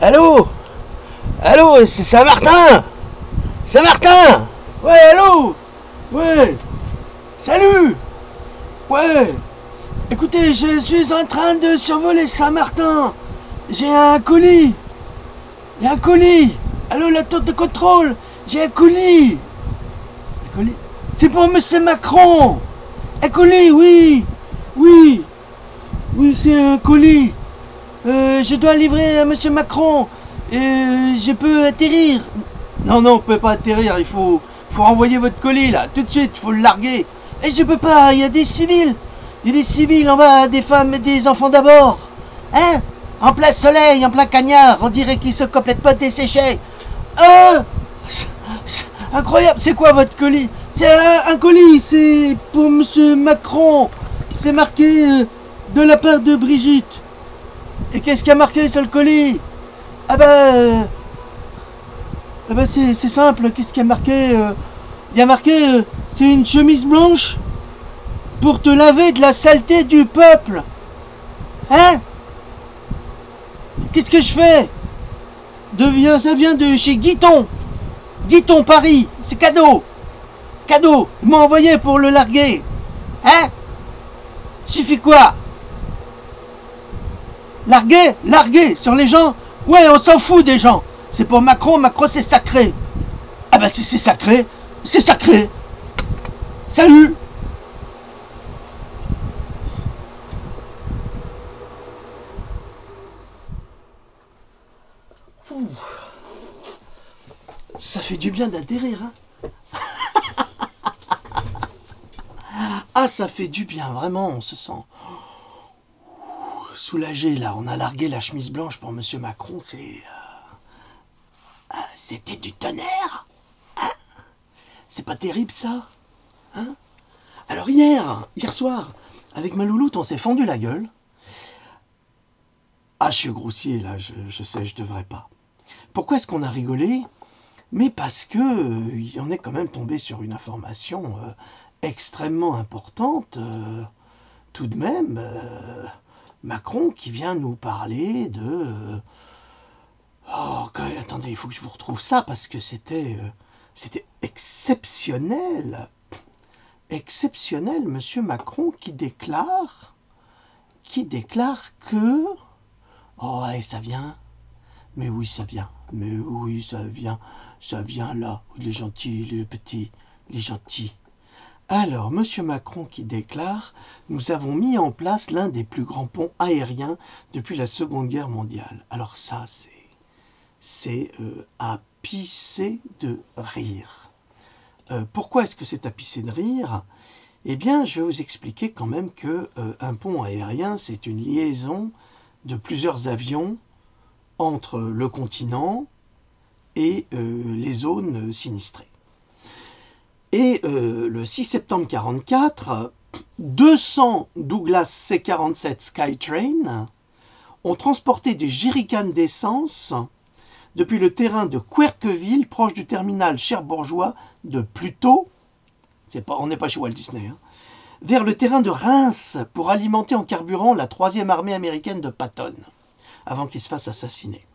Allô? Allô, c'est Saint-Martin? Saint-Martin? Ouais, allô? Ouais, salut? Ouais, écoutez, je suis en train de survoler Saint-Martin. J'ai un colis. Il y a un colis. Allô, la tour de contrôle. J'ai un colis. Un colis? C'est pour Monsieur Macron. Un colis, oui. Oui. Oui, c'est un colis. Je dois livrer à Monsieur Macron. Je peux atterrir. Non, non, vous pouvez pas atterrir. Faut renvoyer votre colis là, tout de suite. Faut le larguer. Et je peux pas. Il y a des civils. Il y a des civils en bas, des femmes et des enfants d'abord. Hein? En plein soleil, en plein cagnard. On dirait qu'ils sont complètement desséchés. Incroyable. C'est quoi votre colis? C'est un colis. C'est pour Monsieur Macron. C'est marqué de la part de Brigitte. Et qu'est-ce qu'il y a marqué sur le colis? Ah ben c'est simple, qu'est-ce qu'il y a marqué? Il y a marqué c'est une chemise blanche pour te laver de la saleté du peuple. Hein? Qu'est-ce que je fais? Ça vient de chez Guiton. Guiton Paris, c'est cadeau. Cadeau, ils m'ont envoyé pour le larguer. Hein? Suffit quoi? Larguer sur les gens? Ouais, on s'en fout des gens. C'est pour Macron, Macron c'est sacré. Ah bah si c'est sacré, c'est sacré. Salut. Ouh. Ça fait du bien d'atterrir, hein. Ah, ça fait du bien, vraiment, on se sent soulagé là. On a largué la chemise blanche pour Monsieur Macron, c'était du tonnerre. Hein? C'est pas terrible ça, hein? Alors hier soir, avec ma louloute, on s'est fendu la gueule. Ah, je suis grossier là, je sais, je devrais pas. Pourquoi est-ce qu'on a rigolé? Mais parce que on est quand même tombé sur une information extrêmement importante. Tout de même, Macron qui vient nous parler de... attendez, il faut que je vous retrouve ça parce que c'était exceptionnel. Exceptionnel, Monsieur Macron qui déclare que... Oh ouais, ça vient. Mais oui, ça vient. Mais oui, ça vient là. Les gentils, les petits, les gentils. Alors, Monsieur Macron qui déclare « Nous avons mis en place l'un des plus grands ponts aériens depuis la Seconde Guerre mondiale. » Alors ça, c'est à pisser de rire. Pourquoi est-ce que c'est à pisser de rire? Eh bien, je vais vous expliquer quand même qu'un pont aérien, c'est une liaison de plusieurs avions entre le continent et les zones sinistrées. Et le 6 septembre 1944, 200 Douglas C-47 Skytrain ont transporté des jerrycans d'essence depuis le terrain de Querqueville, proche du terminal cherbourgeois de Pluto, on n'est pas chez Walt Disney, hein, vers le terrain de Reims pour alimenter en carburant la 3e armée américaine de Patton, avant qu'il se fasse assassiner.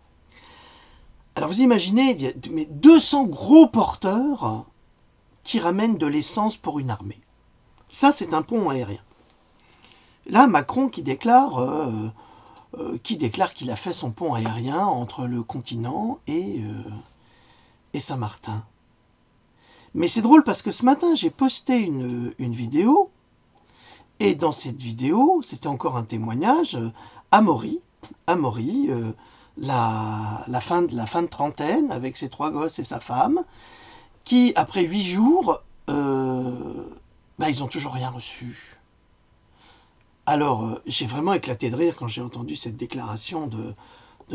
Alors vous imaginez, 200 gros porteurs qui ramènent de l'essence pour une armée. Ça, c'est un pont aérien. Là, Macron qui déclare qu'il a fait son pont aérien entre le continent et Saint-Martin. Mais c'est drôle parce que ce matin, j'ai posté une vidéo, et dans cette vidéo, c'était encore un témoignage, Amaury, la fin de trentaine, avec ses 3 gosses et sa femme, qui, après 8 jours, ils n'ont toujours rien reçu. Alors, j'ai vraiment éclaté de rire quand j'ai entendu cette déclaration de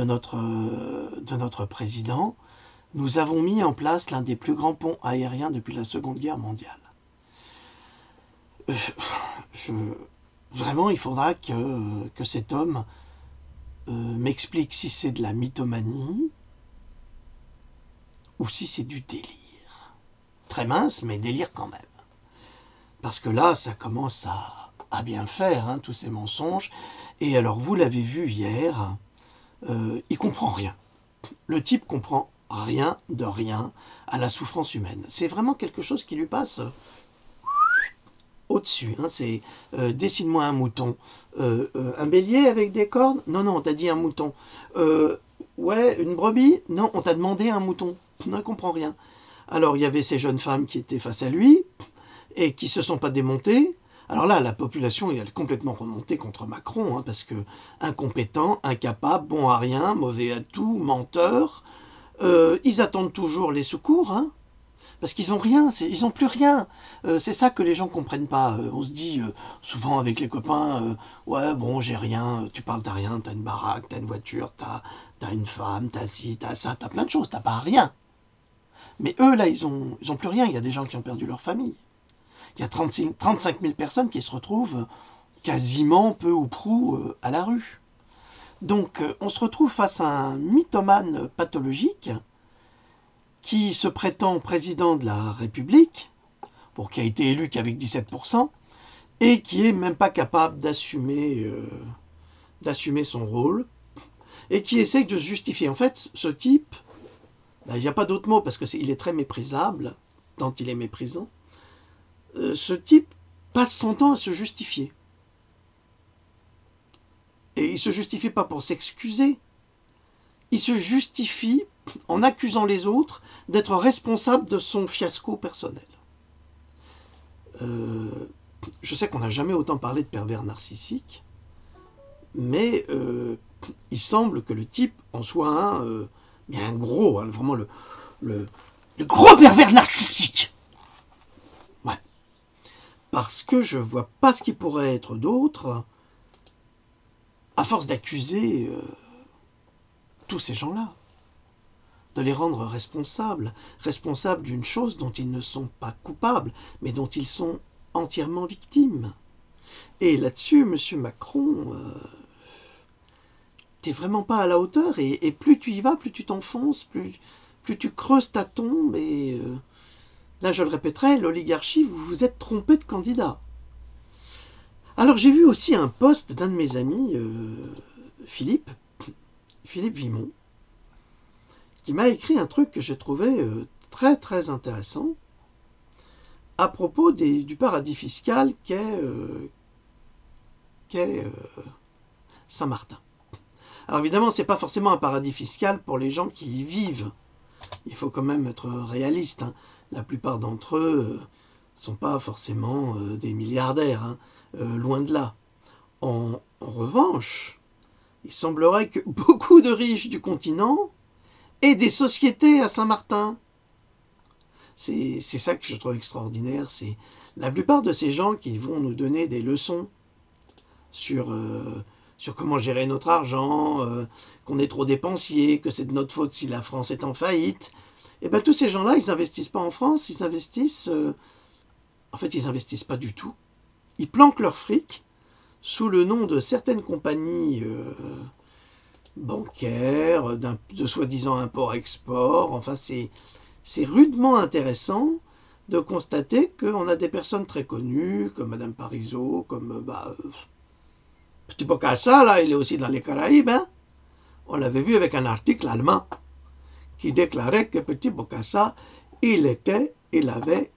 notre président. Nous avons mis en place l'un des plus grands ponts aériens depuis la Seconde Guerre mondiale. Vraiment, il faudra que cet homme m'explique si c'est de la mythomanie ou si c'est du délire. Très mince, mais délire quand même. Parce que là, ça commence à bien faire, hein, tous ces mensonges. Et alors, vous l'avez vu hier, il comprend rien. le type comprend rien de rien à la souffrance humaine. C'est vraiment quelque chose qui lui passe au-dessus. Hein. C'est dessine-moi un mouton. Un bélier avec des cornes? Non, non, on t'a dit un mouton. Ouais, une brebis? Non, on t'a demandé un mouton. On ne comprend rien. Alors il y avait ces jeunes femmes qui étaient face à lui et qui ne se sont pas démontées. Alors là, la population est complètement remontée contre Macron, hein, parce que incompétent, incapable, bon à rien, mauvais à tout, menteur. Ils attendent toujours les secours, hein, parce qu'ils n'ont rien, ils n'ont plus rien. C'est ça que les gens ne comprennent pas. On se dit souvent avec les copains, ouais bon j'ai rien, tu parles t'as rien, t'as une baraque, t'as une voiture, t'as une femme, t'as ci, t'as ça, t'as plein de choses, t'as pas rien. Mais eux là ils ont plus rien, il y a des gens qui ont perdu leur famille. Il y a 35 000 personnes qui se retrouvent quasiment peu ou prou à la rue. Donc on se retrouve face à un mythomane pathologique qui se prétend président de la République, pour qui a été élu qu'avec 17%, et qui est même pas capable d'assumer son rôle, et qui essaye de se justifier. En fait, ce type, il n'y a pas d'autre mot, parce qu'il est très méprisable, tant il est méprisant, ce type passe son temps à se justifier. Et il ne se justifie pas pour s'excuser, il se justifie en accusant les autres d'être responsables de son fiasco personnel. Je sais qu'on n'a jamais autant parlé de pervers narcissique, mais il semble que le type en soit un gros, hein, vraiment le gros pervers narcissique. Ouais. Parce que je vois pas ce qui pourrait être d'autre, à force d'accuser tous ces gens-là, de les rendre responsables d'une chose dont ils ne sont pas coupables, mais dont ils sont entièrement victimes. Et là-dessus, M. Macron, t'es vraiment pas à la hauteur, et plus tu y vas, plus tu t'enfonces, plus tu creuses ta tombe, et là je le répéterai, l'oligarchie, vous vous êtes trompé de candidat. Alors j'ai vu aussi un post d'un de mes amis, Philippe Vimon, qui m'a écrit un truc que j'ai trouvé très très intéressant à propos du paradis fiscal qu'est Saint-Martin. Alors évidemment, ce n'est pas forcément un paradis fiscal pour les gens qui y vivent. Il faut quand même être réaliste. Hein. La plupart d'entre eux ne sont pas forcément des milliardaires, hein. Loin de là. En revanche, il semblerait que beaucoup de riches du continent aient des sociétés à Saint-Martin. C'est ça que je trouve extraordinaire. C'est la plupart de ces gens qui vont nous donner des leçons sur comment gérer notre argent, qu'on est trop dépensier, que c'est de notre faute si la France est en faillite. Et bien tous ces gens-là, ils n'investissent pas en France, ils investissent... en fait, ils n'investissent pas du tout. Ils planquent leur fric sous le nom de certaines compagnies bancaires, de soi-disant import-export. Enfin, c'est rudement intéressant de constater qu'on a des personnes très connues, comme Madame Parizeau, comme Petit Bokassa, là, il est aussi dans les Caraïbes. Hein. On l'avait vu avec un article allemand qui déclarait que Petit Bokassa, il avait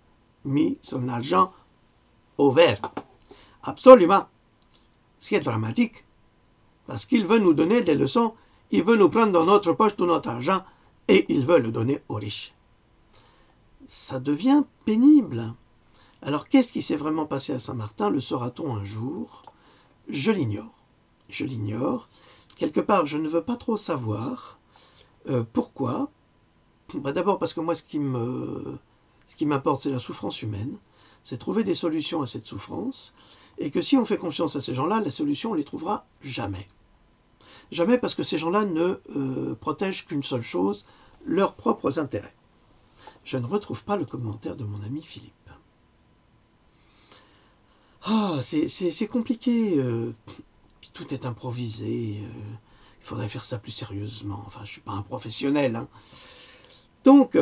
mis son argent au vert. Absolument. Ce qui est dramatique. Parce qu'il veut nous donner des leçons, il veut nous prendre dans notre poche tout notre argent et il veut le donner aux riches. Ça devient pénible. Alors qu'est-ce qui s'est vraiment passé à Saint-Martin? Le saura-t-on un jour? Je l'ignore. Je l'ignore. Quelque part, je ne veux pas trop savoir. Pourquoi? D'abord parce que moi, ce qui m'importe, c'est la souffrance humaine. C'est trouver des solutions à cette souffrance. Et que si on fait confiance à ces gens-là, la solution, on ne les trouvera jamais. Jamais parce que ces gens-là ne protègent qu'une seule chose, leurs propres intérêts. Je ne retrouve pas le commentaire de mon ami Philippe. Ah, c'est compliqué. Puis tout est improvisé. Il faudrait faire ça plus sérieusement. Enfin, je ne suis pas un professionnel. Hein. Donc,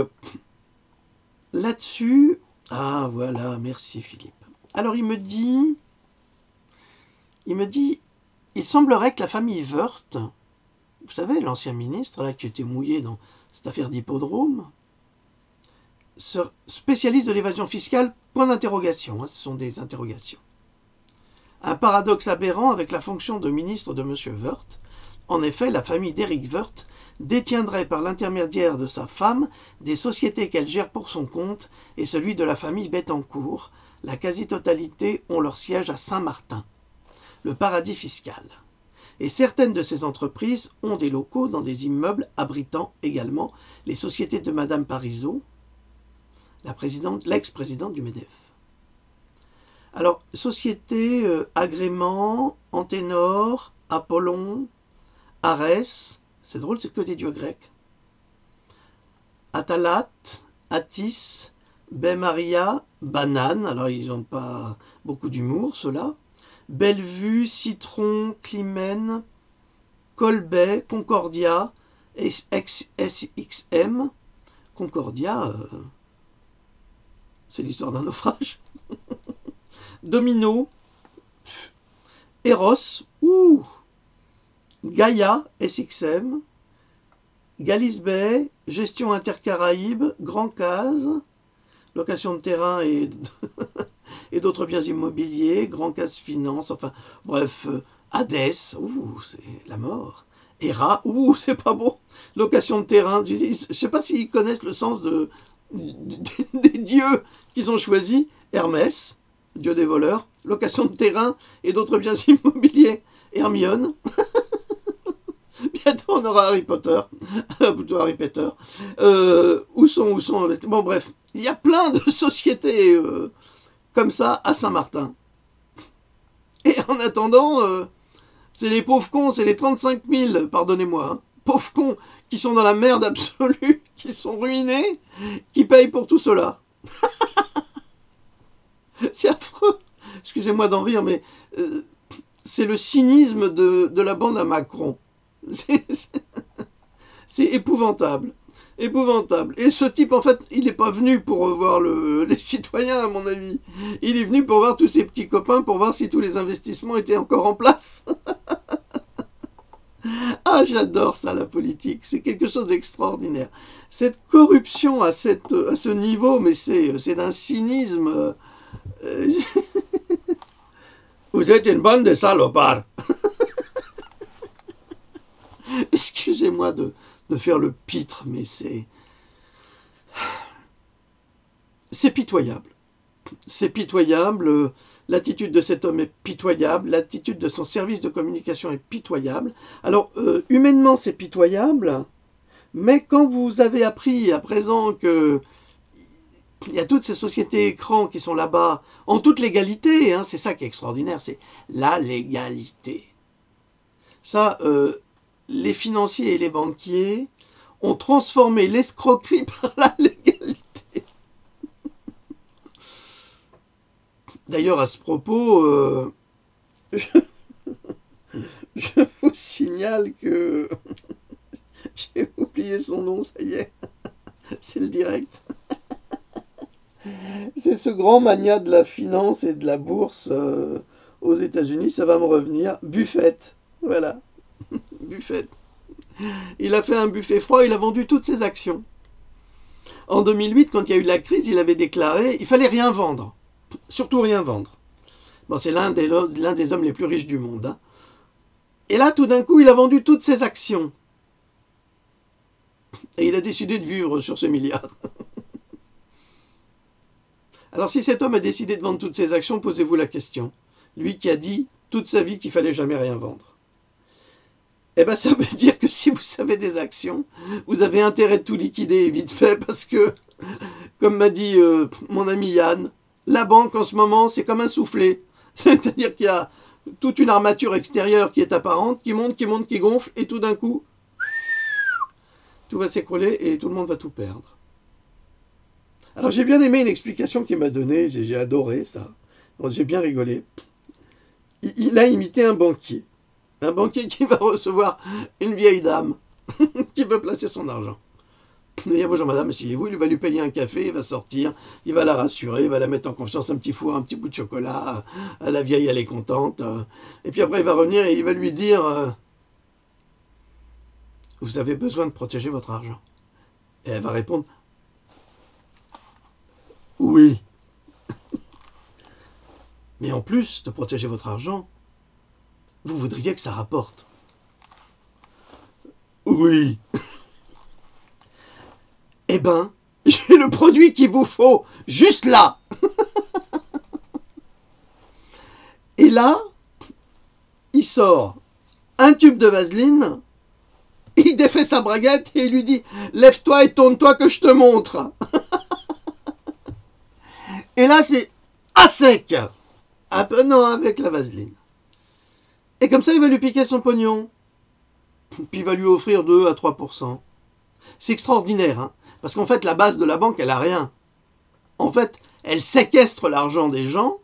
là-dessus... Ah, voilà, merci Philippe. Alors, il me dit, il semblerait que la famille Woerth vous savez, l'ancien ministre là qui était mouillé dans cette affaire d'hippodrome, spécialiste de l'évasion fiscale, point d'interrogation, hein, ce sont des interrogations. Un paradoxe aberrant avec la fonction de ministre de M. Woerth. En effet, la famille d'Éric Woerth détiendrait par l'intermédiaire de sa femme des sociétés qu'elle gère pour son compte et celui de la famille Bettencourt. La quasi-totalité ont leur siège à Saint-Martin, le paradis fiscal. Et certaines de ces entreprises ont des locaux dans des immeubles abritant également les sociétés de Madame Parisot, l'ex-présidente du MEDEF. Alors, société, agrément, Anténor, Apollon, Arès, c'est drôle, c'est que des dieux grecs. Atalat, Attis, Maria, Banane, alors ils n'ont pas beaucoup d'humour, ceux-là. Bellevue, Citron, Climène, Colbet, Concordia, SXM. Concordia, c'est l'histoire d'un naufrage. Domino, Eros, Gaïa, SXM, Galice Bay, Gestion Intercaraïbe, Grand Case, location de terrain et d'autres biens immobiliers, Grand Case Finance, enfin bref, Hades, c'est la mort. Hera, c'est pas bon. Location de terrain, je ne sais pas s'ils connaissent le sens des dieux qu'ils ont choisis. Hermès, dieu des voleurs, location de terrain et d'autres biens immobiliers. Hermione. Bientôt on aura Harry Potter. Plutôt Harry Potter. Où sont bon bref, il y a plein de sociétés comme ça à Saint-Martin. Et en attendant, c'est les pauvres cons, c'est les 35 000, pardonnez-moi, hein, pauvres cons qui sont dans la merde absolue, qui sont ruinés, qui payent pour tout cela. C'est affreux. Excusez-moi d'en rire, mais c'est le cynisme de la bande à Macron. C'est épouvantable. Épouvantable. Et ce type, en fait, il n'est pas venu pour revoir les citoyens, à mon avis. Il est venu pour voir tous ses petits copains, pour voir si tous les investissements étaient encore en place. Ah, j'adore ça, la politique. C'est quelque chose d'extraordinaire. Cette corruption à ce niveau, mais c'est d'un cynisme. Vous êtes une bande de salopards. Excusez-moi de faire le pitre, mais c'est pitoyable. C'est pitoyable. L'attitude de cet homme est pitoyable. L'attitude de son service de communication est pitoyable. Alors, humainement, c'est pitoyable. Mais quand vous avez appris à présent que il y a toutes ces sociétés écrans qui sont là-bas en toute légalité, hein, c'est ça qui est extraordinaire, c'est la légalité. Ça, les financiers et les banquiers ont transformé l'escroquerie par la légalité. D'ailleurs, à ce propos, je vous signale que j'ai oublié son nom, ça y est, c'est le direct. C'est ce grand magnat de la finance et de la bourse aux États-Unis, ça va me revenir. Buffett, voilà. Buffett. Il a fait un buffet froid, il a vendu toutes ses actions. En 2008, quand il y a eu la crise, il avait déclaré il fallait rien vendre, surtout rien vendre. Bon, c'est l'un des hommes les plus riches du monde. Hein. Et là, tout d'un coup, il a vendu toutes ses actions. Et il a décidé de vivre sur ses milliards. Alors si cet homme a décidé de vendre toutes ses actions, posez-vous la question. Lui qui a dit toute sa vie qu'il fallait jamais rien vendre. Eh bien ça veut dire que si vous avez des actions, vous avez intérêt de tout liquider vite fait parce que, comme m'a dit mon ami Yann, la banque en ce moment c'est comme un soufflet. C'est-à-dire qu'il y a toute une armature extérieure qui est apparente, qui monte, qui gonfle et tout d'un coup, tout va s'écrouler et tout le monde va tout perdre. Alors j'ai bien aimé une explication qu'il m'a donnée, j'ai adoré ça, j'ai bien rigolé. Il a imité un banquier qui va recevoir une vieille dame qui veut placer son argent. Il dit bonjour madame, asseyez-vous, il va lui payer un café, il va sortir, il va la rassurer, il va la mettre en confiance, un petit four, un petit bout de chocolat, la vieille elle est contente, et puis après il va revenir et il va lui dire vous avez besoin de protéger votre argent. Et elle va répondre, oui. Mais en plus de protéger votre argent, vous voudriez que ça rapporte. Oui. Eh ben, j'ai le produit qu'il vous faut, juste là. Et là, il sort un tube de vaseline, il défait sa braguette et il lui dit « Lève-toi et tourne-toi que je te montre !» Et là, c'est à sec, un peu non avec la vaseline. Et comme ça, il va lui piquer son pognon. Puis il va lui offrir 2 à 3%. C'est extraordinaire, hein, parce qu'en fait, la base de la banque, elle a rien. En fait, elle séquestre l'argent des gens,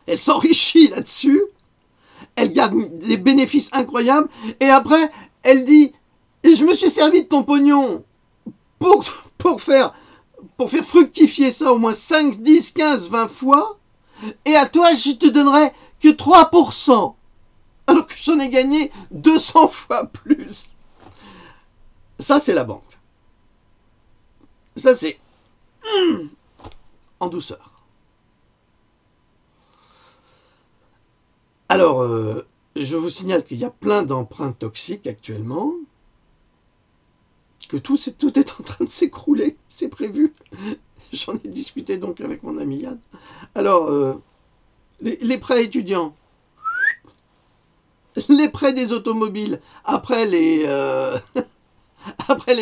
elle s'enrichit là-dessus, elle garde des bénéfices incroyables, et après, elle dit « Je me suis servi de ton pognon pour faire fructifier ça au moins 5, 10, 15, 20 fois, et à toi, je te donnerai que 3%, alors que j'en ai gagné 200 fois plus. » Ça, c'est la banque. Ça, c'est en douceur. Alors, je vous signale qu'il y a plein d'emprunts toxiques actuellement, que tout est en train de s'écrouler, c'est prévu. J'en ai discuté donc avec mon ami Yann. Alors, les prêts étudiants, les prêts des automobiles, après les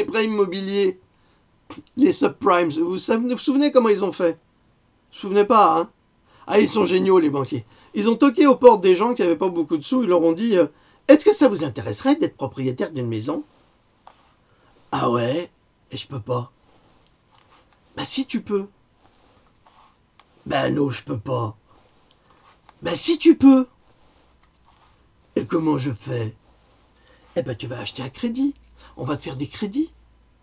prêts immobiliers, les subprimes, vous vous souvenez comment ils ont fait? Vous vous souvenez pas, hein? Ah, ils sont géniaux, les banquiers. Ils ont toqué aux portes des gens qui n'avaient pas beaucoup de sous. Ils leur ont dit est-ce que ça vous intéresserait d'être propriétaire d'une maison? Ah ouais, et je peux pas. Bah si tu peux. Bah non, je peux pas. Bah si tu peux. Et comment je fais? Eh ben tu vas acheter un crédit. On va te faire des crédits.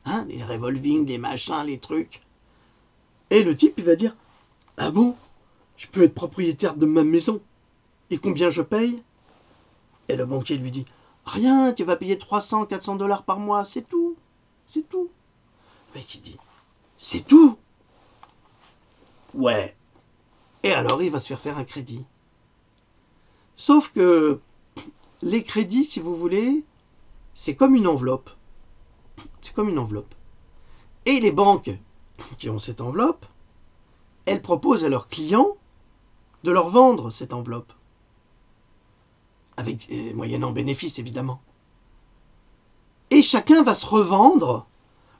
Hein, les revolving, les machins, les trucs. Et le type, il va dire ah bon, je peux être propriétaire de ma maison. Et combien je paye? Et le banquier lui dit rien, tu vas payer 300, 400 dollars par mois, c'est tout. C'est tout. Le mec, il dit c'est tout? Ouais. Et alors, il va se faire un crédit. Sauf que les crédits, si vous voulez, c'est comme une enveloppe. C'est comme une enveloppe. Et les banques qui ont cette enveloppe, elles proposent à leurs clients de leur vendre cette enveloppe. Avec moyennant bénéfice, évidemment. Et chacun va se revendre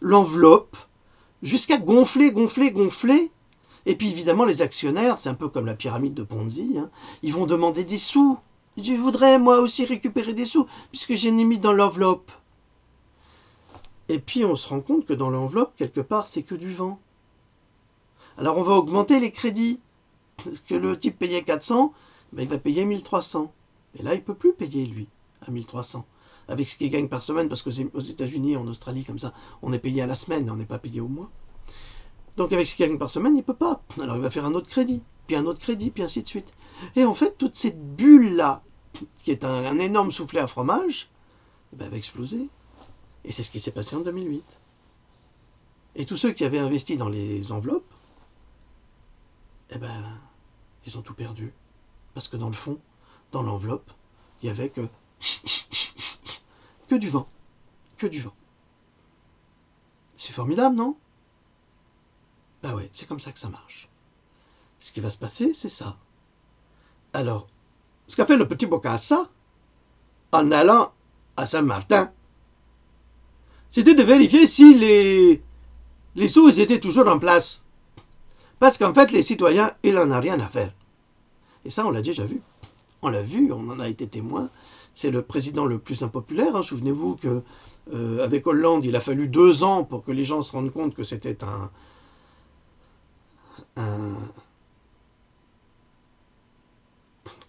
l'enveloppe jusqu'à gonfler. Et puis évidemment, les actionnaires, c'est un peu comme la pyramide de Ponzi, hein, ils vont demander des sous. Je voudrais moi aussi récupérer des sous, puisque j'ai mis dans l'enveloppe. Et puis on se rend compte que dans l'enveloppe, quelque part, c'est que du vent. Alors on va augmenter les crédits. Parce que le type payait 400, ben il va payer 1300. Et là, il ne peut plus payer, lui, à 1300. Avec ce qu'il gagne par semaine, parce qu'aux États-Unis, en Australie, comme ça, on est payé à la semaine, on n'est pas payé au mois. Donc avec ce qu'il gagne par semaine, il ne peut pas. Alors il va faire un autre crédit, puis un autre crédit, puis ainsi de suite. Et en fait, toute cette bulle-là, qui est un énorme soufflet à fromage, ben, va exploser. Et c'est ce qui s'est passé en 2008. Et tous ceux qui avaient investi dans les enveloppes, eh ben, ils ont tout perdu. Parce que dans le fond, dans l'enveloppe, il n'y avait que du vent. Que du vent. C'est formidable, non? Bah ouais, c'est comme ça que ça marche. Ce qui va se passer, c'est ça. Alors, ce qu'a fait le petit Bokassa, en allant à Saint-Martin, c'était de vérifier si les sous étaient toujours en place. Parce qu'en fait, les citoyens, il n'en a rien à faire. Et ça, on l'a déjà vu. On l'a vu, on en a été témoin. C'est le président le plus impopulaire. Hein. Souvenez-vous qu'avec Hollande, il a fallu 2 ans pour que les gens se rendent compte que c'était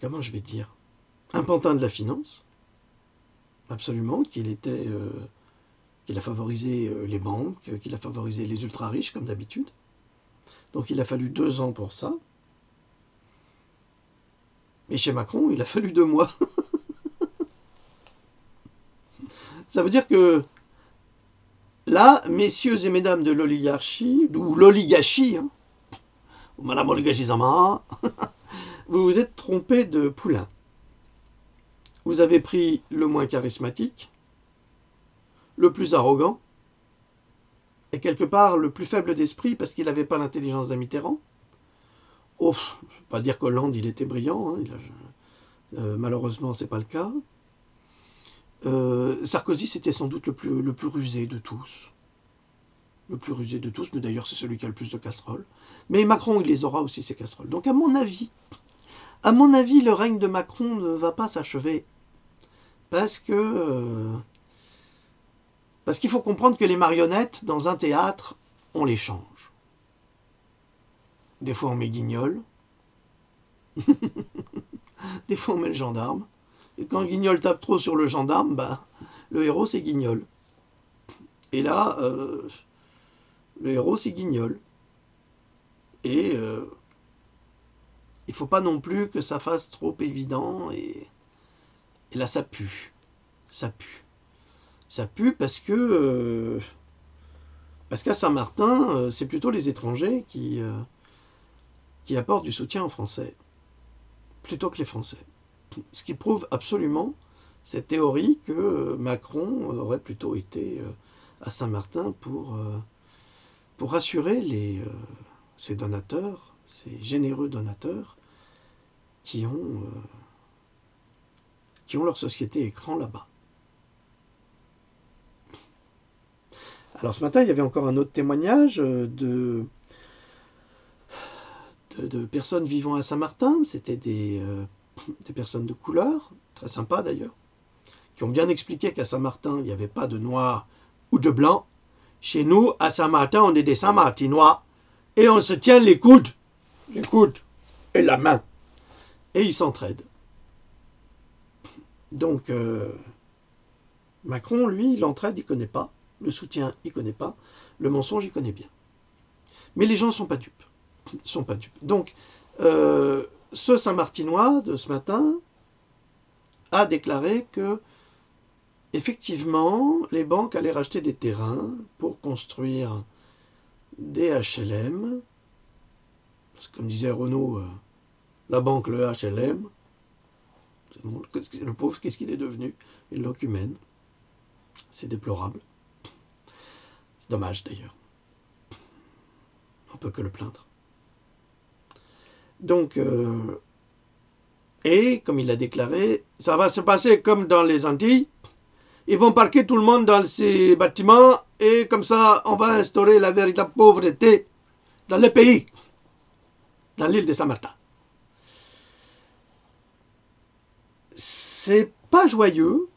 comment je vais dire, un pantin de la finance. Absolument, qu'il a favorisé les banques, qu'il a favorisé les ultra-riches, comme d'habitude. Donc il a fallu 2 ans pour ça. Et chez Macron, il a fallu 2 mois. Ça veut dire que là, messieurs et mesdames de l'oligarchie, ou l'oligarchie, hein, ou madame oligarchie-sama, vous vous êtes trompé de poulain. Vous avez pris le moins charismatique, le plus arrogant, et quelque part le plus faible d'esprit parce qu'il n'avait pas l'intelligence d'un Mitterrand. Oh, je ne veux pas dire qu'Hollande il était brillant, hein, malheureusement c'est pas le cas. Sarkozy c'était sans doute le plus rusé de tous. Le plus rusé de tous, mais d'ailleurs c'est celui qui a le plus de casseroles. Mais Macron il les aura aussi ces casseroles. Donc à mon avis, le règne de Macron ne va pas s'achever. Parce qu'il faut comprendre que les marionnettes, dans un théâtre, on les change. Des fois on met Guignol, des fois on met le gendarme. Et quand Guignol tape trop sur le gendarme, le héros c'est Guignol. Et là, le héros c'est Guignol. Et il ne faut pas non plus que ça fasse trop évident. Et là ça pue. Ça pue. Ça pue parce qu'à Saint-Martin, c'est plutôt les étrangers qui apportent du soutien aux Français, plutôt que les Français. Ce qui prouve absolument cette théorie que Macron aurait plutôt été à Saint-Martin pour rassurer ces donateurs, ces généreux donateurs qui ont leur société écran là-bas. Alors ce matin, il y avait encore un autre témoignage de personnes vivant à Saint-Martin. C'était des personnes de couleur, très sympas d'ailleurs, qui ont bien expliqué qu'à Saint-Martin, il n'y avait pas de noir ou de blanc. Chez nous, à Saint-Martin, on est des Saint-Martinois et on se tient les coudes et la main. Et ils s'entraident. Donc, Macron, lui, l'entraide, il ne connaît pas. Le soutien, il ne connaît pas. Le mensonge, il connaît bien. Mais les gens ne sont pas dupes. Donc, ce Saint-Martinois de ce matin a déclaré que, effectivement, les banques allaient racheter des terrains pour construire des HLM. Comme disait Renaud, la banque, le HLM. Le pauvre, qu'est-ce qu'il est devenu? Une loque humaine. C'est déplorable. C'est dommage d'ailleurs. On ne peut que le plaindre. Donc, et comme il a déclaré, ça va se passer comme dans les Antilles. Ils vont parquer tout le monde dans ces bâtiments et comme ça, on va instaurer la véritable pauvreté dans le pays, dans l'île de Saint-Martin. C'est pas joyeux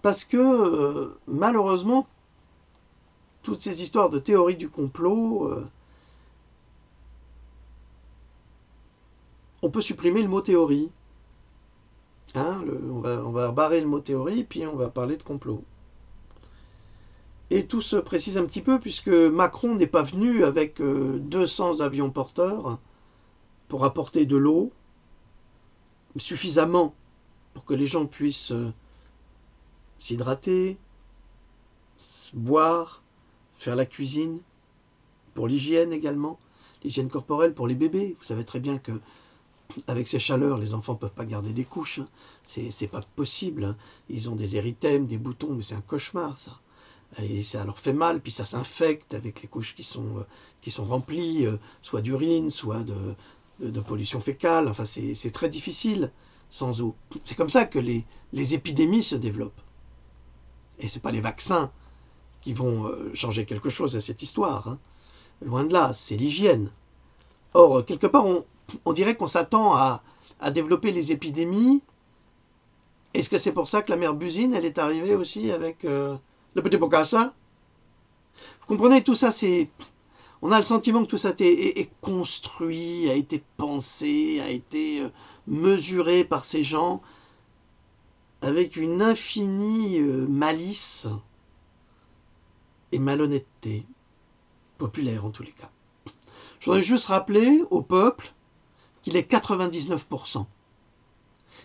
parce que malheureusement, toutes ces histoires de théorie du complot, on peut supprimer le mot théorie. Hein, on va barrer le mot théorie, puis on va parler de complot. Et tout se précise un petit peu, puisque Macron n'est pas venu avec 200 avions porteurs pour apporter de l'eau, suffisamment pour que les gens puissent s'hydrater, boire, faire la cuisine, pour l'hygiène également, l'hygiène corporelle pour les bébés. Vous savez très bien que avec ces chaleurs, les enfants ne peuvent pas garder des couches. C'est pas possible. Ils ont des érythèmes, des boutons, mais c'est un cauchemar, ça. Et ça leur fait mal, puis ça s'infecte avec les couches qui sont remplies, soit d'urine, soit de pollution fécale. Enfin, c'est très difficile sans eau. C'est comme ça que les épidémies se développent. Et ce n'est pas les vaccins qui vont changer quelque chose à cette histoire. Hein. Loin de là, c'est l'hygiène. Or, quelque part, on dirait qu'on s'attend à développer les épidémies. Est-ce que c'est pour ça que la mère Buzine, elle est arrivée aussi avec le petit Bokassa? Vous comprenez, tout ça, on a le sentiment que tout ça est construit, a été pensé, a été mesuré par ces gens avec une infinie malice et malhonnêteté, populaire en tous les cas. Je voudrais juste rappeler au peuple qu'il est 99%.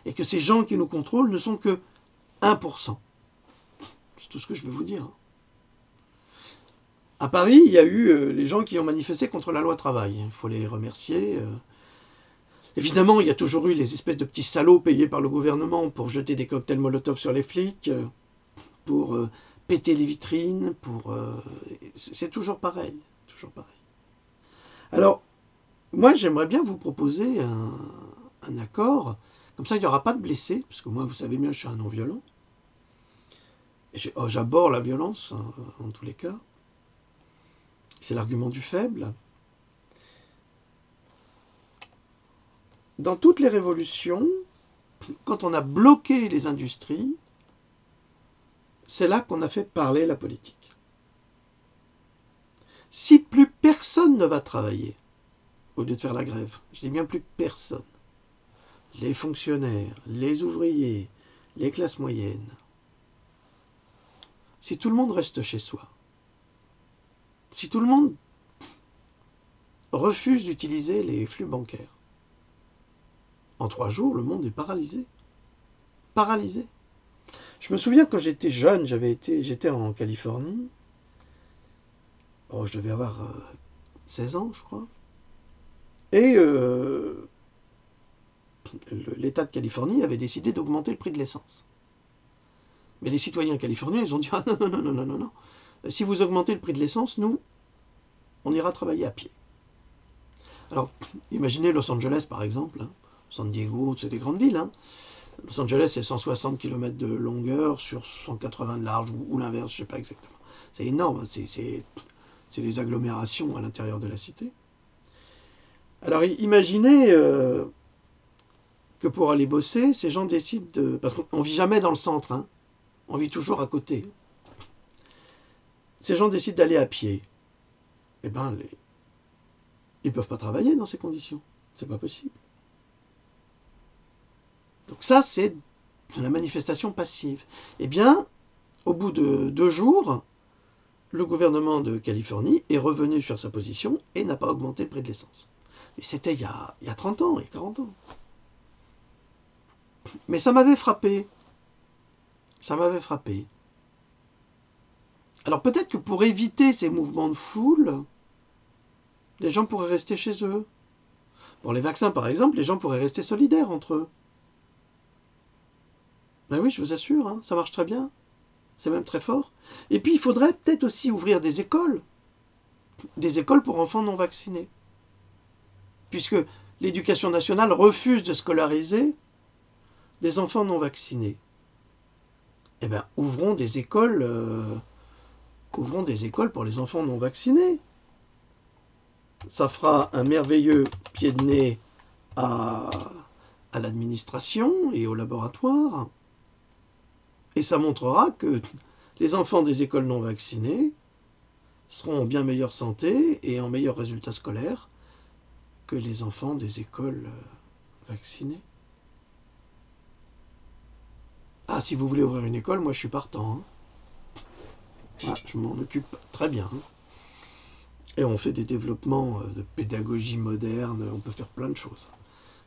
Et que ces gens qui nous contrôlent ne sont que 1%. C'est tout ce que je veux vous dire. À Paris, il y a eu les gens qui ont manifesté contre la loi travail. Il faut les remercier. Évidemment, il y a toujours eu les espèces de petits salauds payés par le gouvernement pour jeter des cocktails Molotov sur les flics, pour péter les vitrines, c'est toujours pareil, toujours pareil. Alors, moi, j'aimerais bien vous proposer un accord. Comme ça, il n'y aura pas de blessés, parce que moi, vous savez bien, je suis un non-violent. J'abhorre la violence, en tous les cas. C'est l'argument du faible. Dans toutes les révolutions, quand on a bloqué les industries, c'est là qu'on a fait parler la politique. Si plus personne ne va travailler, au lieu de faire la grève, je dis bien plus personne, les fonctionnaires, les ouvriers, les classes moyennes, si tout le monde reste chez soi, si tout le monde refuse d'utiliser les flux bancaires, en 3 jours, le monde est paralysé. Paralysé. Je me souviens quand j'étais jeune, j'étais en Californie. Oh, je devais avoir 16 ans, je crois. Et l'État de Californie avait décidé d'augmenter le prix de l'essence. Mais les citoyens californiens, ils ont dit « Ah non, non, non, non, non, non, non. Si vous augmentez le prix de l'essence, nous, on ira travailler à pied. » Alors, imaginez Los Angeles, par exemple. Hein. San Diego, c'est des grandes villes. Hein. Los Angeles, c'est 160 km de longueur sur 180 de large, ou l'inverse, je ne sais pas exactement. C'est énorme, c'est les agglomérations à l'intérieur de la cité. Alors imaginez que pour aller bosser, ces gens décident de... Parce qu'on ne vit jamais dans le centre, hein. On vit toujours à côté. Ces gens décident d'aller à pied. Eh bien, ils ne peuvent pas travailler dans ces conditions. C'est pas possible. Donc ça, c'est la manifestation passive. Eh bien, au bout de 2 jours, le gouvernement de Californie est revenu sur sa position et n'a pas augmenté le prix de l'essence. Mais c'était il y a 30 ans, il y a 40 ans. Mais ça m'avait frappé. Ça m'avait frappé. Alors peut-être que pour éviter ces mouvements de foule, les gens pourraient rester chez eux. Pour les vaccins, par exemple, les gens pourraient rester solidaires entre eux. Ben oui, je vous assure, hein, ça marche très bien. C'est même très fort. Et puis, il faudrait peut-être aussi ouvrir des écoles pour enfants non vaccinés. Puisque l'éducation nationale refuse de scolariser des enfants non vaccinés. Eh bien, ouvrons des écoles pour les enfants non vaccinés. Ça fera un merveilleux pied de nez à l'administration et au laboratoire. Et ça montrera que les enfants des écoles non vaccinées seront en bien meilleure santé et en meilleurs résultats scolaires que les enfants des écoles vaccinées. Ah, si vous voulez ouvrir une école, moi je suis partant. Hein. Ouais, je m'en occupe très bien. Hein. Et on fait des développements de pédagogie moderne, on peut faire plein de choses.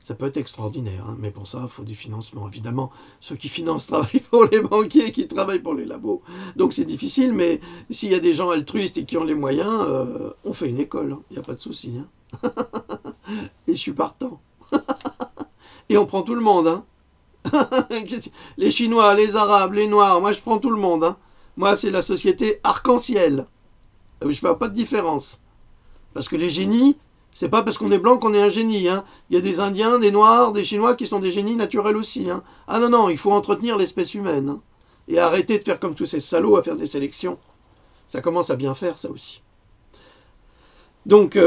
Ça peut être extraordinaire, hein, mais pour ça, il faut des financements. Évidemment, ceux qui financent travaillent pour les banquiers, qui travaillent pour les labos. Donc c'est difficile, mais s'il y a des gens altruistes et qui ont les moyens, on fait une école, il n'y a pas de souci. Hein. Et je suis partant. Et on prend tout le monde. Hein. Les Chinois, les Arabes, les Noirs, moi je prends tout le monde. Hein. Moi c'est la société arc-en-ciel. Je ne fais pas de différence. Parce que les génies... C'est pas parce qu'on est blanc qu'on est un génie. Hein. Il y a des Indiens, des Noirs, des Chinois qui sont des génies naturels aussi. Hein. Ah non, non, il faut entretenir l'espèce humaine. Hein. Et arrêter de faire comme tous ces salauds à faire des sélections. Ça commence à bien faire, ça aussi. Donc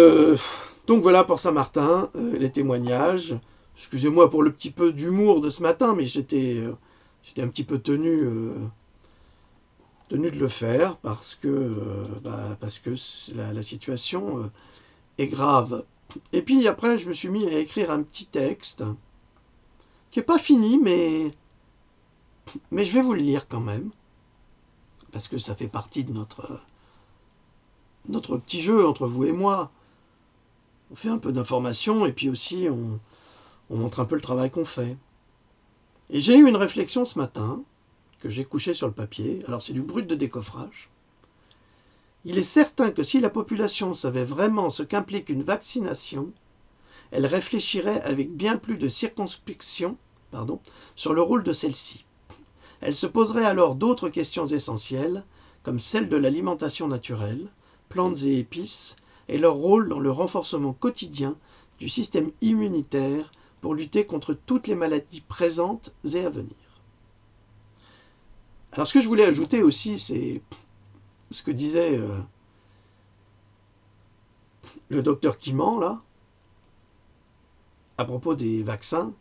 voilà pour Saint-Martin, les témoignages. Excusez-moi pour le petit peu d'humour de ce matin, mais j'étais un petit peu tenu de le faire parce que la situation... est grave. Et puis après, je me suis mis à écrire un petit texte qui n'est pas fini, mais je vais vous le lire quand même, parce que ça fait partie de notre petit jeu entre vous et moi. On fait un peu d'information et puis aussi on montre un peu le travail qu'on fait. Et j'ai eu une réflexion ce matin que j'ai couchée sur le papier. Alors c'est du brut de décoffrage. Il est certain que si la population savait vraiment ce qu'implique une vaccination, elle réfléchirait avec bien plus de circonspection sur le rôle de celle-ci. Elle se poserait alors d'autres questions essentielles, comme celle de l'alimentation naturelle, plantes et épices, et leur rôle dans le renforcement quotidien du système immunitaire pour lutter contre toutes les maladies présentes et à venir. Alors ce que je voulais ajouter aussi, c'est ce que disait le docteur Kiman, là, à propos des vaccins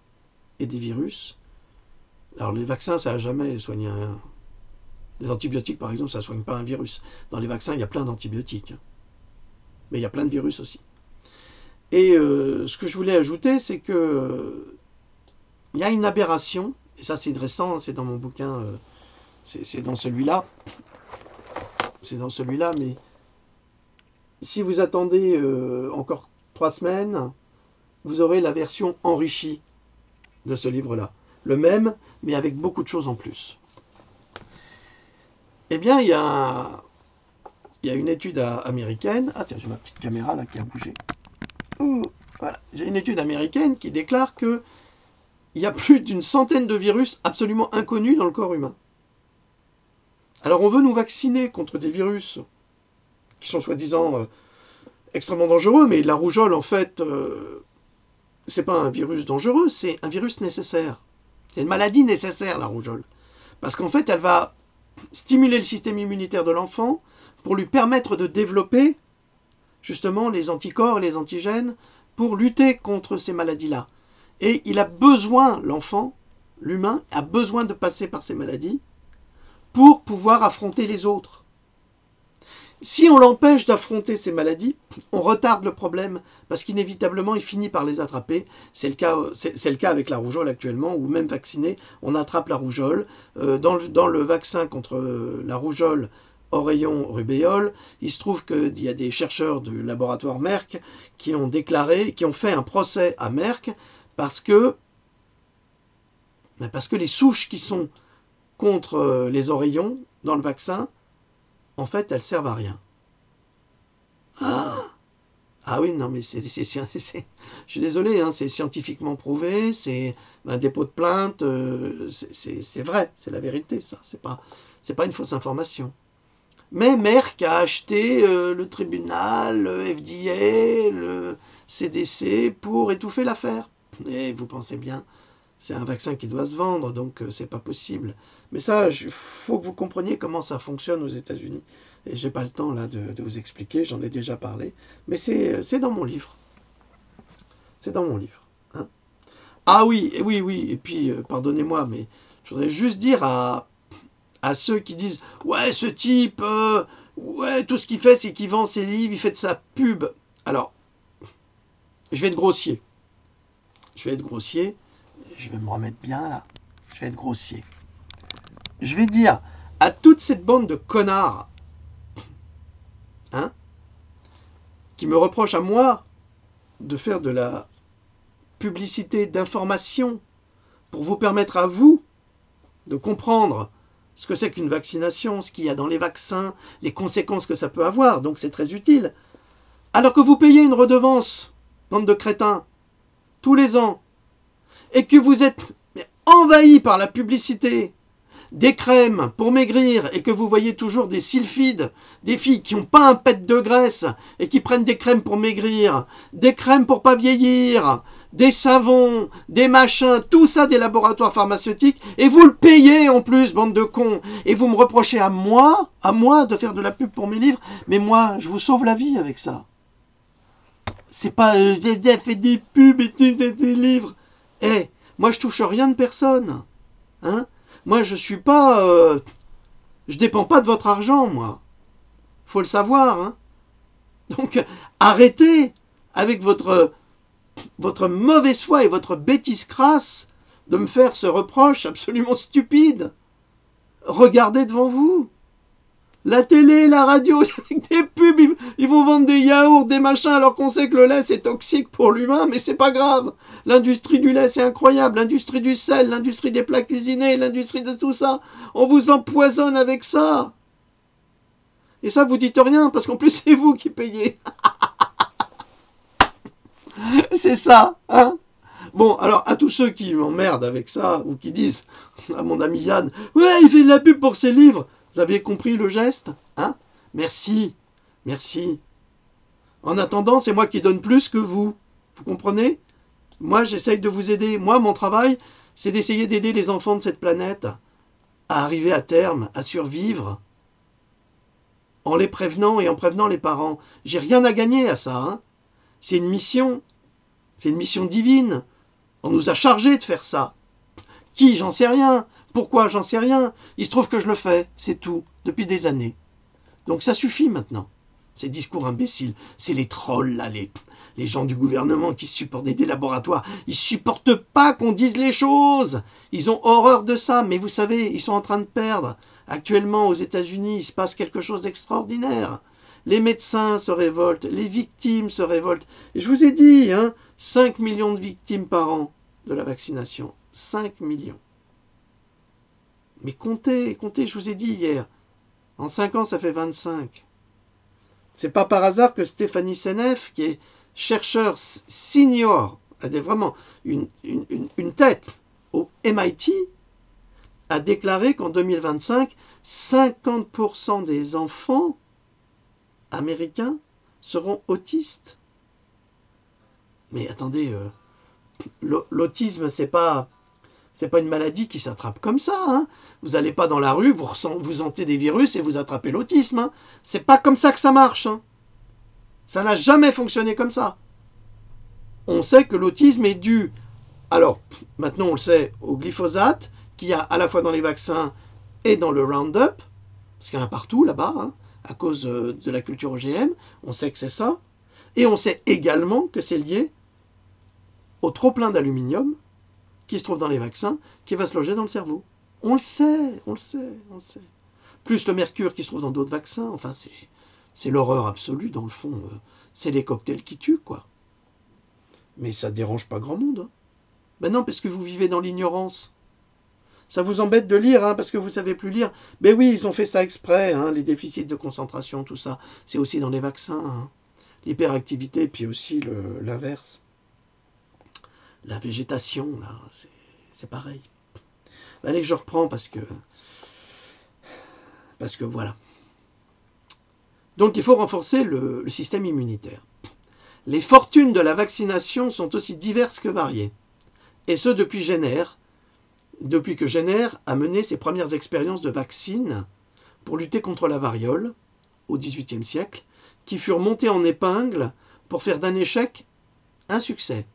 et des virus. Alors les vaccins, ça n'a jamais soigné un... Les antibiotiques, par exemple, ça ne soigne pas un virus. Dans les vaccins, il y a plein d'antibiotiques. Mais il y a plein de virus aussi. Et ce que je voulais ajouter, c'est que il y a une aberration, et ça c'est récent, c'est dans mon bouquin, c'est dans celui-là. C'est dans celui-là, mais si vous attendez encore 3 semaines, vous aurez la version enrichie de ce livre-là. Le même, mais avec beaucoup de choses en plus. Eh bien, il y a une étude américaine. Ah tiens, j'ai ma petite caméra là qui a bougé. Voilà. J'ai une étude américaine qui déclare qu'il y a plus d'une centaine de virus absolument inconnus dans le corps humain. Alors on veut nous vacciner contre des virus qui sont soi-disant extrêmement dangereux, mais la rougeole en fait, c'est pas un virus dangereux, c'est un virus nécessaire. C'est une maladie nécessaire, la rougeole. Parce qu'en fait, elle va stimuler le système immunitaire de l'enfant pour lui permettre de développer justement les anticorps et les antigènes pour lutter contre ces maladies-là. Et il a besoin, l'enfant, l'humain, a besoin de passer par ces maladies pour pouvoir affronter les autres. Si on l'empêche d'affronter ces maladies, on retarde le problème parce qu'inévitablement il finit par les attraper. C'est le cas avec la rougeole actuellement, ou même vacciné, on attrape la rougeole. Dans le vaccin contre la rougeole oreillon rubéole, il se trouve qu'il y a des chercheurs du laboratoire Merck qui ont fait un procès à Merck parce que les souches qui sont contre les oreillons dans le vaccin, en fait, elles servent à rien. Ah oui, non, mais je suis désolé, hein, c'est scientifiquement prouvé, c'est un dépôt de plainte, c'est vrai, c'est la vérité, ça. C'est pas une fausse information. Mais Merck a acheté le tribunal, le FDA, le CDC pour étouffer l'affaire. Et vous pensez bien, c'est un vaccin qui doit se vendre, donc c'est pas possible. Mais ça, il faut que vous compreniez comment ça fonctionne aux États-Unis. Et j'ai pas le temps là de vous expliquer, j'en ai déjà parlé. Mais c'est dans mon livre. C'est dans mon livre. Hein. Ah oui. Et puis, pardonnez-moi, mais je voudrais juste dire à ceux qui disent « Ouais, ce type, tout ce qu'il fait, c'est qu'il vend ses livres, il fait de sa pub. » Alors, je vais être grossier. Je vais me remettre bien là. Je vais être grossier. Je vais dire à toute cette bande de connards, hein, qui me reprochent à moi de faire de la publicité d'information pour vous permettre à vous de comprendre ce que c'est qu'une vaccination, ce qu'il y a dans les vaccins, les conséquences que ça peut avoir, donc c'est très utile. Alors que vous payez une redevance, bande de crétins, tous les ans, et que vous êtes envahi par la publicité des crèmes pour maigrir et que vous voyez toujours des sylphides, des filles qui n'ont pas un pet de graisse et qui prennent des crèmes pour maigrir, des crèmes pour pas vieillir, des savons, des machins, tout ça des laboratoires pharmaceutiques, et vous le payez en plus, bande de cons, et vous me reprochez à moi de faire de la pub pour mes livres, mais moi, je vous sauve la vie avec ça. C'est pas fait des pubs et des livres. Moi je touche rien de personne. Hein? Moi je suis pas... je dépends pas de votre argent, moi. Faut le savoir. Hein? Donc arrêtez avec votre mauvaise foi et votre bêtise crasse de me faire ce reproche absolument stupide. Regardez devant vous. La télé, la radio, avec des pubs, ils vont vendre des yaourts, des machins, alors qu'on sait que le lait c'est toxique pour l'humain, mais c'est pas grave. L'industrie du lait c'est incroyable, l'industrie du sel, l'industrie des plats cuisinés, l'industrie de tout ça. On vous empoisonne avec ça. Et ça, vous dites rien, parce qu'en plus, c'est vous qui payez. C'est ça, hein? Bon, alors, à tous ceux qui m'emmerdent avec ça, ou qui disent à mon ami Yann, ouais, il fait de la pub pour ses livres. Vous avez compris le geste, hein? Merci, merci. En attendant, c'est moi qui donne plus que vous. Vous comprenez? Moi, j'essaye de vous aider. Moi, mon travail, c'est d'essayer d'aider les enfants de cette planète à arriver à terme, à survivre, en les prévenant et en prévenant les parents. J'ai rien à gagner à ça, hein? C'est une mission divine. On nous a chargés de faire ça. Qui? J'en sais rien. Pourquoi? J'en sais rien. Il se trouve que je le fais, c'est tout, depuis des années. Donc ça suffit maintenant. Ces discours imbéciles, c'est les trolls, là, les gens du gouvernement qui supportent des laboratoires. Ils supportent pas qu'on dise les choses. Ils ont horreur de ça, mais vous savez, ils sont en train de perdre. Actuellement, aux États-Unis, il se passe quelque chose d'extraordinaire. Les médecins se révoltent, les victimes se révoltent. Et je vous ai dit, 5 millions de victimes par an de la vaccination. 5 millions. Mais comptez, je vous ai dit hier. En 5 ans, ça fait 25. C'est pas par hasard que Stéphanie Seneff, qui est chercheur senior, a vraiment une tête au MIT, a déclaré qu'en 2025, 50% des enfants américains seront autistes. Mais attendez, l'autisme, c'est pas une maladie qui s'attrape comme ça. Hein. Vous n'allez pas dans la rue, vous sentez des virus et vous attrapez l'autisme. Hein. C'est pas comme ça que ça marche. Hein. Ça n'a jamais fonctionné comme ça. On sait que l'autisme est dû, alors maintenant on le sait, au glyphosate, qu'il y a à la fois dans les vaccins et dans le Roundup, parce qu'il y en a partout là-bas, hein, à cause de la culture OGM, on sait que c'est ça. Et on sait également que c'est lié au trop-plein d'aluminium qui se trouve dans les vaccins, qui va se loger dans le cerveau. On le sait. Plus le mercure qui se trouve dans d'autres vaccins, enfin c'est l'horreur absolue dans le fond. C'est les cocktails qui tuent, quoi. Mais ça ne dérange pas grand monde. Hein. Ben non, parce que vous vivez dans l'ignorance. Ça vous embête de lire, parce que vous ne savez plus lire. Ben oui, ils ont fait ça exprès, les déficits de concentration, tout ça. C'est aussi dans les vaccins. L'hyperactivité, puis aussi l'inverse. La végétation, là, c'est pareil. Allez, je reprends parce que voilà. Donc il faut renforcer le système immunitaire. Les fortunes de la vaccination sont aussi diverses que variées. Et ce depuis que Jenner a mené ses premières expériences de vaccins pour lutter contre la variole au XVIIIe siècle, qui furent montées en épingle pour faire d'un échec un succès.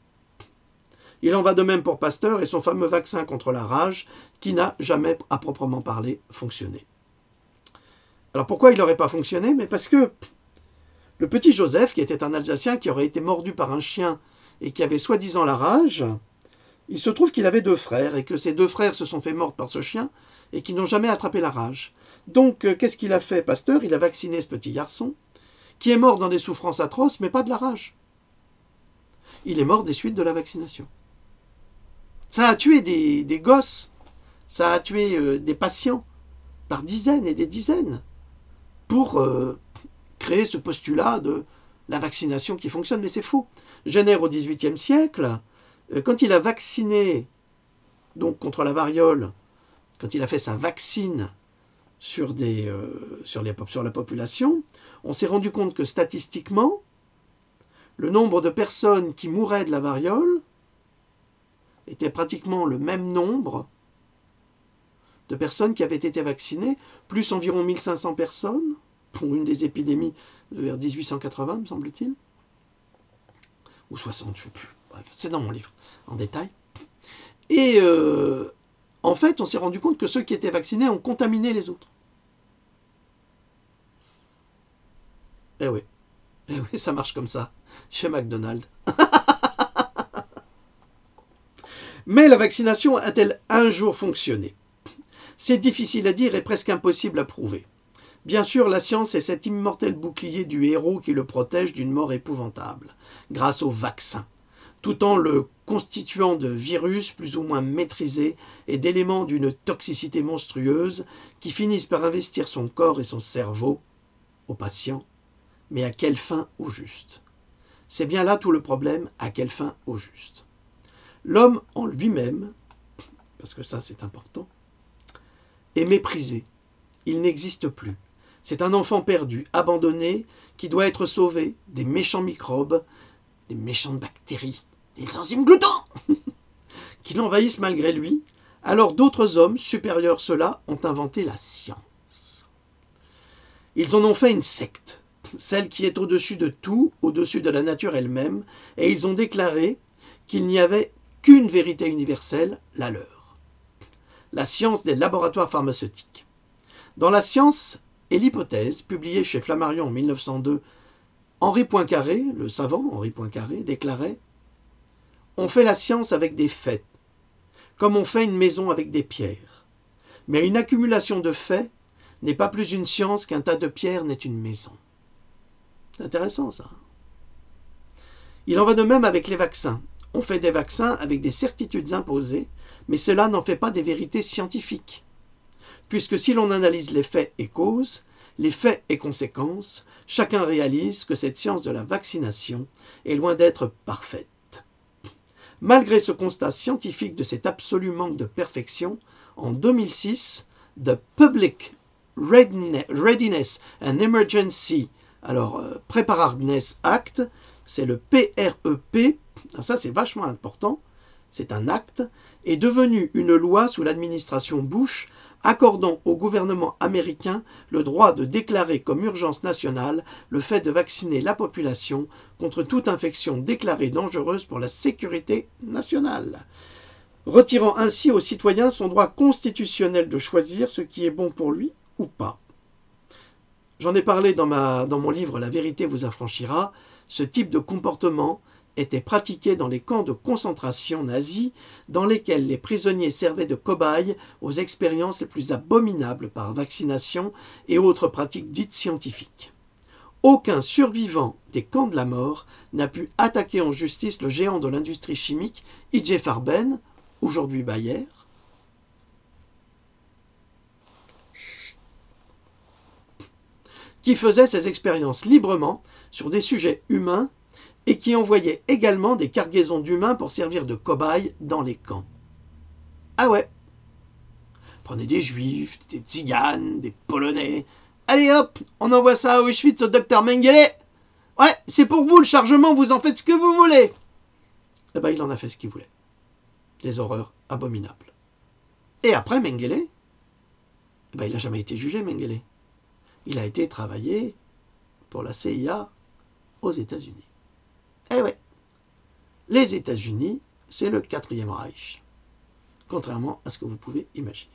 Il en va de même pour Pasteur et son fameux vaccin contre la rage, qui n'a jamais, à proprement parler, fonctionné. Alors pourquoi il n'aurait pas fonctionné? Mais parce que le petit Joseph, qui était un Alsacien qui aurait été mordu par un chien et qui avait soi-disant la rage, il se trouve qu'il avait 2 frères et que ces 2 frères se sont fait mordre par ce chien et qui n'ont jamais attrapé la rage. Donc qu'est-ce qu'il a fait, Pasteur? Il a vacciné ce petit garçon qui est mort dans des souffrances atroces, mais pas de la rage. Il est mort des suites de la vaccination. Ça a tué des gosses, ça a tué des patients par dizaines et des dizaines pour créer ce postulat de la vaccination qui fonctionne, mais c'est faux. Jenner au XVIIIe siècle, quand il a vacciné donc contre la variole, quand il a fait sa vaccine sur la population, on s'est rendu compte que statistiquement, le nombre de personnes qui mouraient de la variole était pratiquement le même nombre de personnes qui avaient été vaccinées, plus environ 1500 personnes, pour une des épidémies vers 1880, me semble-t-il, ou 60, je ne sais plus. Bref, c'est dans mon livre, en détail. Et en fait, on s'est rendu compte que ceux qui étaient vaccinés ont contaminé les autres. Eh oui, ça marche comme ça, chez McDonald's. Mais la vaccination a-t-elle un jour fonctionné? C'est difficile à dire et presque impossible à prouver. Bien sûr, la science est cet immortel bouclier du héros qui le protège d'une mort épouvantable, grâce au vaccin, tout en le constituant de virus plus ou moins maîtrisés et d'éléments d'une toxicité monstrueuse qui finissent par investir son corps et son cerveau au patient, mais à quelle fin au juste? C'est bien là tout le problème, à quelle fin au juste? L'homme en lui-même, parce que ça c'est important, est méprisé. Il n'existe plus. C'est un enfant perdu, abandonné, qui doit être sauvé des méchants microbes, des méchantes bactéries, des enzymes gloutants qui l'envahissent malgré lui. Alors d'autres hommes, supérieurs ceux-là, ont inventé la science. Ils en ont fait une secte, celle qui est au-dessus de tout, au-dessus de la nature elle-même, et ils ont déclaré qu'il n'y avait qu'une vérité universelle, la leur. La science des laboratoires pharmaceutiques. Dans La science et l'hypothèse, publiée chez Flammarion en 1902, Henri Poincaré, le savant Henri Poincaré, déclarait « On fait la science avec des faits, comme on fait une maison avec des pierres. Mais une accumulation de faits n'est pas plus une science qu'un tas de pierres n'est une maison. » C'est intéressant ça. Il en va de même avec les vaccins. On fait des vaccins avec des certitudes imposées, mais cela n'en fait pas des vérités scientifiques. Puisque si l'on analyse les faits et causes, les faits et conséquences, chacun réalise que cette science de la vaccination est loin d'être parfaite. Malgré ce constat scientifique de cet absolu manque de perfection, en 2006, The Public Readiness and Emergency, Preparedness Act, c'est le PREP, ça c'est vachement important, c'est un acte, est devenu une loi sous l'administration Bush, accordant au gouvernement américain le droit de déclarer comme urgence nationale le fait de vacciner la population contre toute infection déclarée dangereuse pour la sécurité nationale, retirant ainsi aux citoyens son droit constitutionnel de choisir ce qui est bon pour lui ou pas. J'en ai parlé dans mon livre « La vérité vous affranchira ». Ce type de comportement était pratiqué dans les camps de concentration nazis, dans lesquels les prisonniers servaient de cobayes aux expériences les plus abominables par vaccination et autres pratiques dites scientifiques. Aucun survivant des camps de la mort n'a pu attaquer en justice le géant de l'industrie chimique, IG Farben, aujourd'hui Bayer, qui faisait ses expériences librement sur des sujets humains et qui envoyait également des cargaisons d'humains pour servir de cobayes dans les camps. Ah ouais, prenez des juifs, des tziganes, des polonais. Allez hop, on envoie ça à Auschwitz au docteur Mengele. Ouais, c'est pour vous le chargement, vous en faites ce que vous voulez. Eh ben il en a fait ce qu'il voulait. Des horreurs abominables. Et après Mengele, eh ben il n'a jamais été jugé Mengele. Il a été travaillé pour la CIA aux États-Unis. Eh ouais, les États-Unis, c'est le 4e Reich, contrairement à ce que vous pouvez imaginer.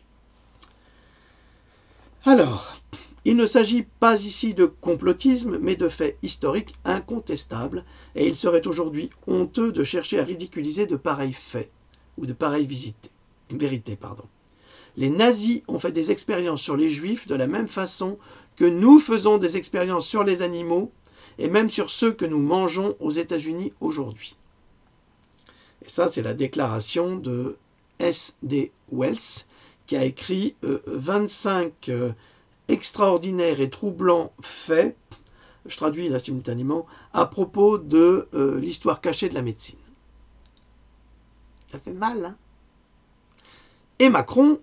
Alors, il ne s'agit pas ici de complotisme, mais de faits historiques incontestables, et il serait aujourd'hui honteux de chercher à ridiculiser de pareils faits, ou de pareilles vérités. Les nazis ont fait des expériences sur les juifs de la même façon que nous faisons des expériences sur les animaux, et même sur ceux que nous mangeons aux États-Unis aujourd'hui. Et ça, c'est la déclaration de S.D. Wells, qui a écrit 25 extraordinaires et troublants faits, je traduis là simultanément, à propos de l'histoire cachée de la médecine. Ça fait mal, hein? Et Macron,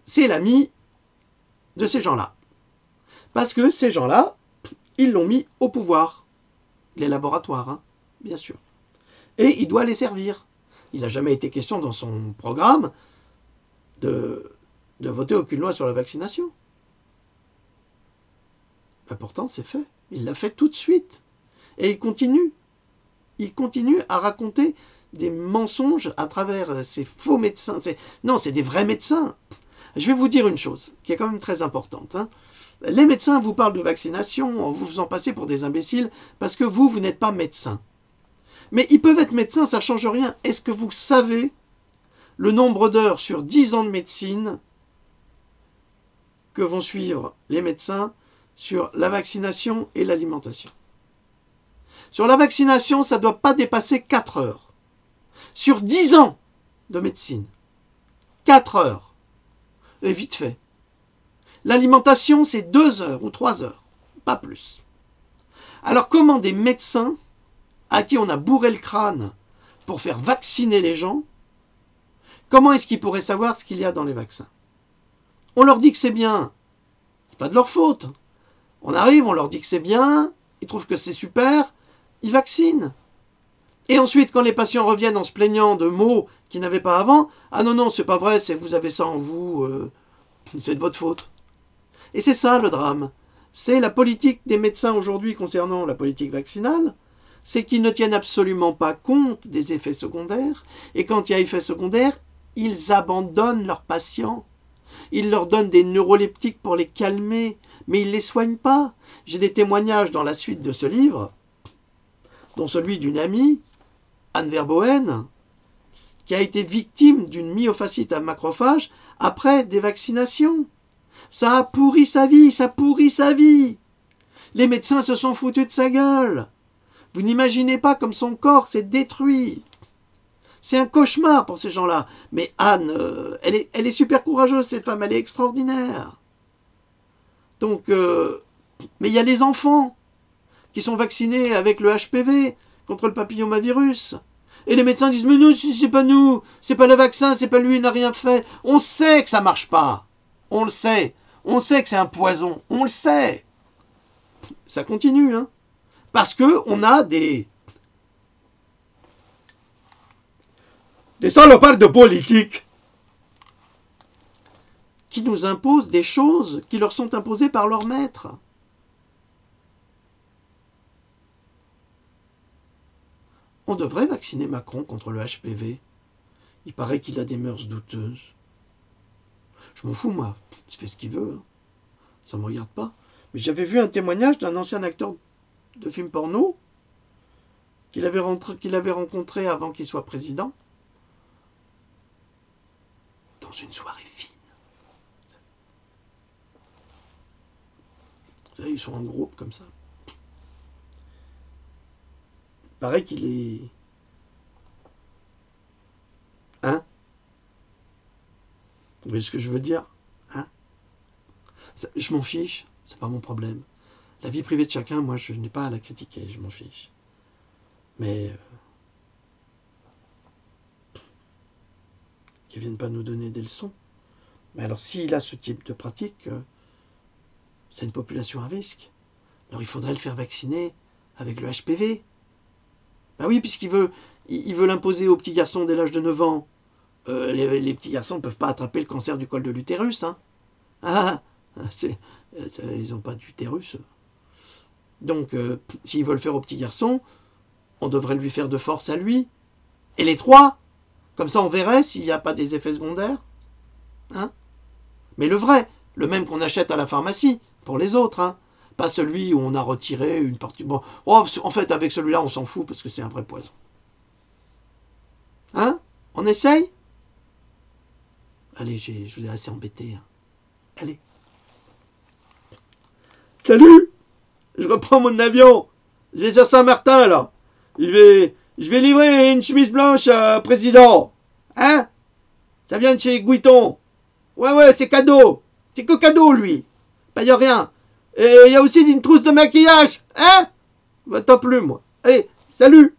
c'est l'ami de ces gens-là. Parce que ces gens-là, ils l'ont mis au pouvoir. Les laboratoires, hein, bien sûr. Et il doit les servir. Il n'a jamais été question dans son programme de voter aucune loi sur la vaccination. Ben pourtant, c'est fait. Il l'a fait tout de suite. Et il continue. Il continue à raconter des mensonges à travers ces faux médecins. Non, c'est des vrais médecins. Je vais vous dire une chose qui est quand même très importante. Hein. Les médecins vous parlent de vaccination en vous faisant passer pour des imbéciles parce que vous n'êtes pas médecin. Mais ils peuvent être médecins, ça ne change rien. Est-ce que vous savez le nombre d'heures sur 10 ans de médecine que vont suivre les médecins sur la vaccination et l'alimentation? Sur la vaccination, ça ne doit pas dépasser 4 heures. Sur 10 ans de médecine, 4 heures. Et vite fait. L'alimentation, c'est 2 heures ou 3 heures. pas plus. Alors comment des médecins à qui on a bourré le crâne pour faire vacciner les gens, comment est-ce qu'ils pourraient savoir ce qu'il y a dans les vaccins? On leur dit que c'est bien, c'est pas de leur faute. On arrive, on leur dit que c'est bien, ils trouvent que c'est super, ils vaccinent. Et ensuite, quand les patients reviennent en se plaignant de maux qu'ils n'avaient pas avant, ah non, non, c'est pas vrai, c'est vous avez ça en vous, c'est de votre faute. Et c'est ça le drame. C'est la politique des médecins aujourd'hui concernant la politique vaccinale, c'est qu'ils ne tiennent absolument pas compte des effets secondaires, et quand il y a effets secondaires, ils abandonnent leurs patients. Ils leur donnent des neuroleptiques pour les calmer, mais ils ne les soignent pas. J'ai des témoignages dans la suite de ce livre, dont celui d'une amie, Anne Verboen, qui a été victime d'une myofascite à macrophage après des vaccinations. Ça a pourri sa vie, ça pourrit sa vie. Les médecins se sont foutus de sa gueule. Vous n'imaginez pas comme son corps s'est détruit. C'est un cauchemar pour ces gens-là. Mais Anne, elle est super courageuse, cette femme, elle est extraordinaire. Donc, mais il y a les enfants qui sont vaccinés avec le HPV contre le papillomavirus. Et les médecins disent, mais non, c'est pas nous, c'est pas le vaccin, c'est pas lui, il n'a rien fait. On sait que ça marche pas. On le sait. On sait que c'est un poison. On le sait. Ça continue, hein. Parce que on a des salopards de politique qui nous imposent des choses qui leur sont imposées par leur maître. On devrait vacciner Macron contre le HPV. Il paraît qu'il a des mœurs douteuses. Je m'en fous, moi. Il fait ce qu'il veut. Ça ne me regarde pas. Mais j'avais vu un témoignage d'un ancien acteur de films porno qu'il avait rencontré avant qu'il soit président dans une soirée fine. Vous savez, ils sont en groupe comme ça. Il paraît qu'il est... Hein? Vous voyez ce que je veux dire? Hein? Je m'en fiche, c'est pas mon problème. La vie privée de chacun, moi, je n'ai pas à la critiquer, je m'en fiche. Mais qu'ils viennent pas nous donner des leçons. Mais alors, s'il a ce type de pratique, c'est une population à risque. Alors, il faudrait le faire vacciner avec le HPV. Ben oui, puisqu'il veut l'imposer aux petits garçons dès l'âge de 9 ans. Les petits garçons ne peuvent pas attraper le cancer du col de l'utérus. Hein. Ils n'ont pas d'utérus. Donc, s'ils veulent le faire aux petits garçons, on devrait lui faire de force à lui. Et les 3. Comme ça, on verrait s'il n'y a pas des effets secondaires. Hein? Mais le vrai, le même qu'on achète à la pharmacie, pour les autres. Hein? Pas celui où on a retiré une partie... Bon, en fait, avec celui-là, on s'en fout parce que c'est un vrai poison. Hein? On essaye? Allez, je vous ai assez embêté. Hein. Allez. Salut! Je reprends mon avion. Je vais à Saint-Martin, là. Je vais livrer une chemise blanche à président. Hein? Ça vient de chez Guiton. Ouais, c'est cadeau. C'est que cadeau, lui. Paye rien. Et il y a aussi une trousse de maquillage. Hein? Bah, t'as plus, moi. Allez, salut!